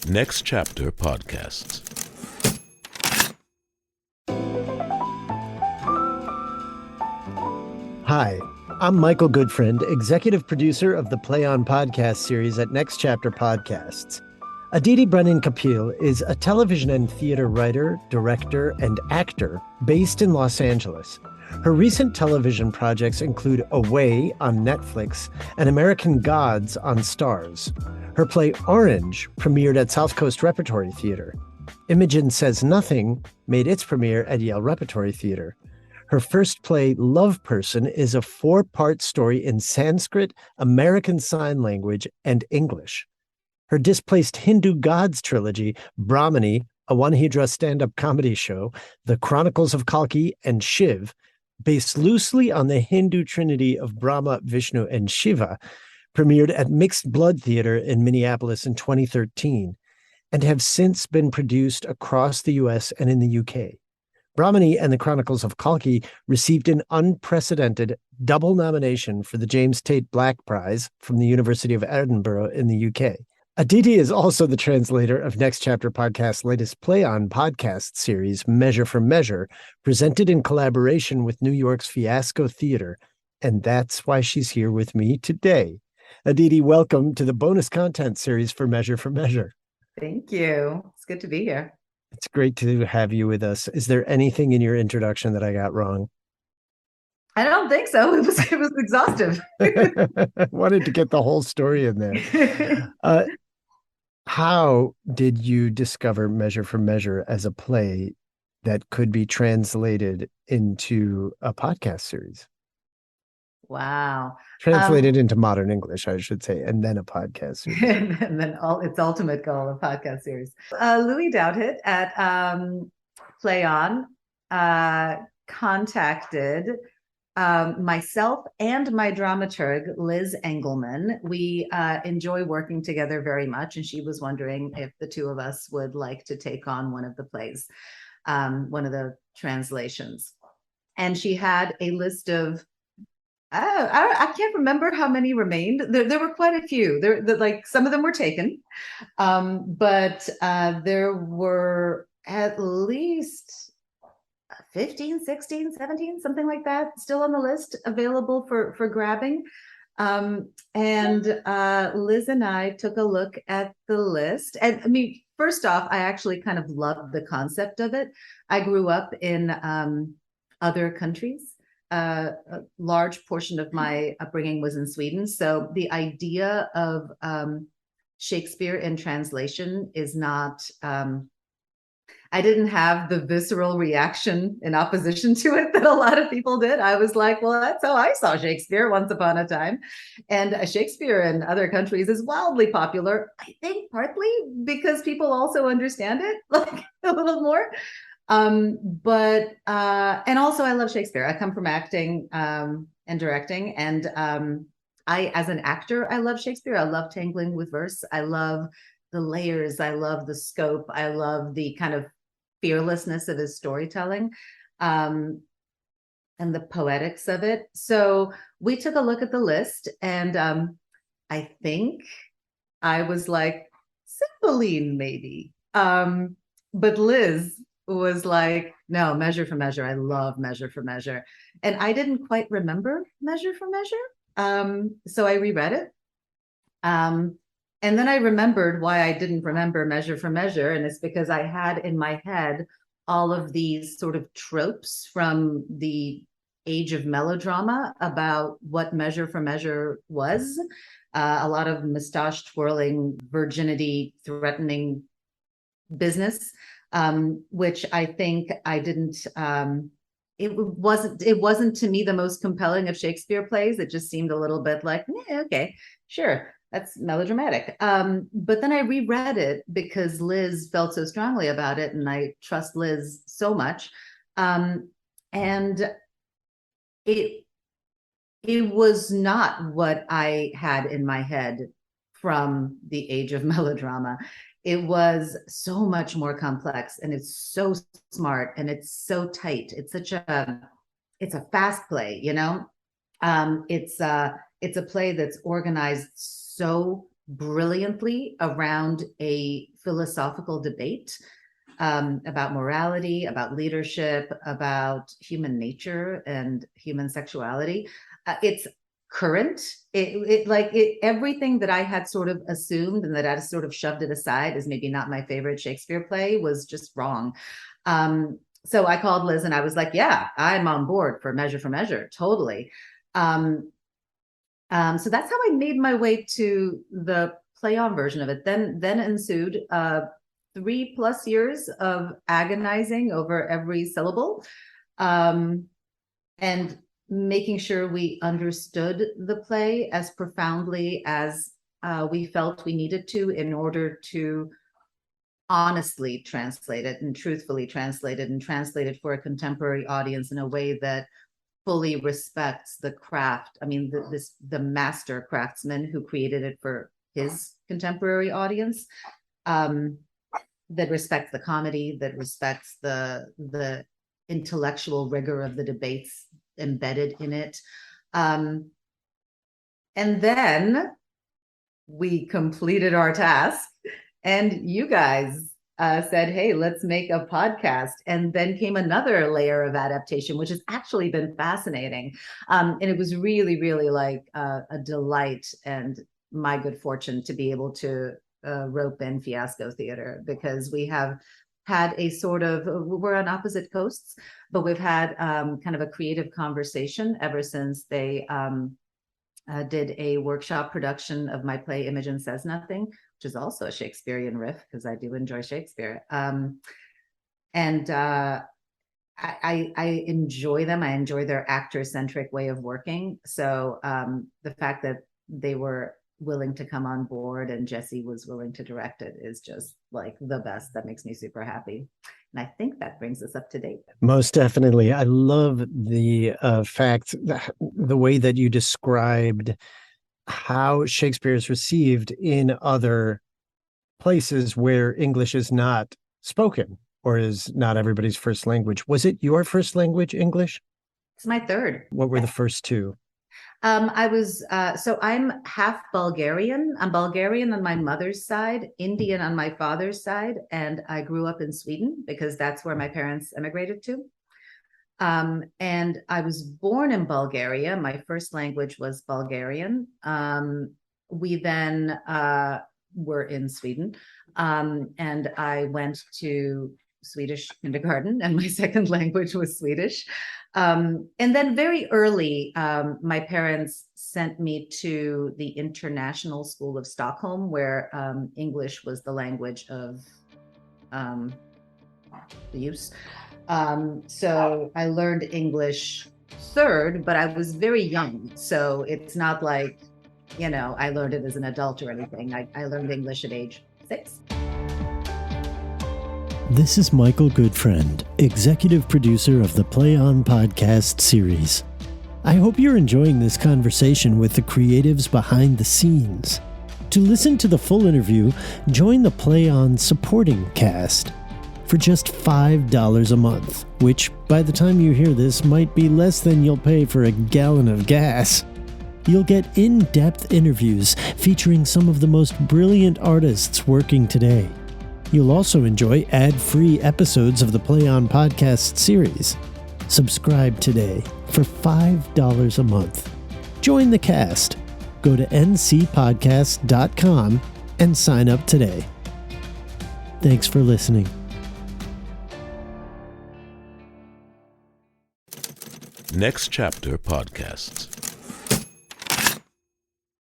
Next Chapter Podcasts. Hi, I'm Michael Goodfriend, executive producer of the Play On podcast series at Next Chapter Podcasts. Aditi Brennan Kapil is a television and theater writer, director, and actor based in Los Angeles. Her recent television projects include Away on Netflix and American Gods on Stars. Her play Orange premiered at South Coast Repertory Theater. Imogen Says Nothing made its premiere at Yale Repertory Theater. Her first play, Love Person, is a 4-part story in Sanskrit, American Sign Language, and English. Her Displaced Hindu Gods trilogy, Brahmani, a one-hydra stand-up comedy show, The Chronicles of Kalki, and Shiv, based loosely on the Hindu trinity of Brahma, Vishnu, and Shiva, premiered at Mixed Blood Theater in Minneapolis in 2013, and have since been produced across the U.S. and in the U.K. Brahmani and the Chronicles of Kalki received an unprecedented double nomination for the James Tate Black Prize from the University of Edinburgh in the UK. Aditi is also the translator of Next Chapter Podcast's latest Play On podcast series, Measure for Measure, presented in collaboration with New York's Fiasco Theater, and that's why she's here with me today. Aditi, welcome to the bonus content series for Measure for Measure. Thank you. It's good to be here. It's great to have you with us. Is there anything in your introduction that I got wrong? I don't think so. It was exhaustive. I wanted to get the whole story in there. How did you discover Measure for Measure as a play that could be translated into a podcast series? Wow. Translated into modern English, I should say, and then a podcast series. And then its ultimate goal, a podcast series. Louis Dowdit at Play On contacted myself and my dramaturg, Liz Engelman. We enjoy working together very much, and she was wondering if the two of us would like to take on one of the plays, one of the translations. And she had a list of I can't remember how many remained. There were quite a few. Like some of them were taken, but there were at least 15, 16, 17, something like that, still on the list, available for grabbing. And Liz and I took a look at the list. And I mean, first off, I actually kind of loved the concept of it. I grew up in other countries. A large portion of my upbringing was in Sweden. So the idea of Shakespeare in translation is not, I didn't have the visceral reaction in opposition to it that a lot of people did. I was like, well, that's how I saw Shakespeare once upon a time. And Shakespeare in other countries is wildly popular, I think partly because people also understand it like a little more. And also I love Shakespeare. I come from acting and directing, and as an actor, I love Shakespeare. I love tangling with verse. I love the layers. I love the scope. I love the kind of fearlessness of his storytelling, and the poetics of it. So we took a look at the list, and I think I was like, Cymbeline, maybe. But Liz was like, no, Measure for Measure. I love Measure for Measure. And I didn't quite remember Measure for Measure. So I reread it. And then I remembered why I didn't remember Measure for Measure. And it's because I had in my head all of these sort of tropes from the age of melodrama about what Measure for Measure was. A lot of mustache twirling, virginity threatening business. Which I think I didn't, it wasn't to me the most compelling of Shakespeare plays. It just seemed a little bit like, okay, sure, that's melodramatic. But then I reread it because Liz felt so strongly about it, and I trust Liz so much. And it was not what I had in my head from the age of melodrama. It was so much more complex, and it's so smart, and it's so tight. It's a fast play, you know. It's a play that's organized so brilliantly around a philosophical debate about morality, about leadership, about human nature and human sexuality. It's current. Everything that I had sort of assumed and that I sort of shoved it aside as maybe not my favorite Shakespeare play was just wrong. So I called Liz and I was like, yeah, I'm on board for Measure, totally. So that's how I made my way to the play on version of it. Then ensued 3+ years of agonizing over every syllable, and making sure we understood the play as profoundly as we felt we needed to in order to honestly translate it and truthfully translate it and translate it for a contemporary audience in a way that fully respects the craft. I mean, the master craftsman who created it for his contemporary audience, that respects the comedy, that respects the intellectual rigor of the debates embedded in it. And then we completed our task, and you guys said, hey, let's make a podcast. And then came another layer of adaptation, which has actually been fascinating. And it was really, really like a delight and my good fortune to be able to rope in Fiasco Theater, because we have had a sort of, we're on opposite coasts, but we've had kind of a creative conversation ever since they did a workshop production of my play Imogen Says Nothing, which is also a Shakespearean riff, because I do enjoy Shakespeare. And I enjoy them. I enjoy their actor-centric way of working. So the fact that they were willing to come on board and Jesse was willing to direct it is just like the best. That makes me super happy. And I think that brings us up to date. Most definitely. I love the fact, the way that you described how Shakespeare is received in other places where English is not spoken or is not everybody's first language. Was it your first language, English? It's my third. What were the first two? So I'm half Bulgarian. I'm Bulgarian on my mother's side, Indian on my father's side, and I grew up in Sweden because that's where my parents emigrated to. And I was born in Bulgaria. My first language was Bulgarian. We then were in Sweden, and I went to Swedish kindergarten, and my second language was Swedish. And then very early, my parents sent me to the International School of Stockholm, where English was the language of the use. So I learned English third, but I was very young. So it's not like, I learned it as an adult or anything. I learned English at age 6. This is Michael Goodfriend, executive producer of the Play On podcast series. I hope you're enjoying this conversation with the creatives behind the scenes. To listen to the full interview, join the Play On supporting cast for just $5 a month, which by the time you hear this might be less than you'll pay for a gallon of gas. You'll get in-depth interviews featuring some of the most brilliant artists working today. You'll also enjoy ad-free episodes of the Play On podcast series. Subscribe today for $5 a month. Join the cast. Go to ncpodcast.com and sign up today. Thanks for listening. Next Chapter Podcasts.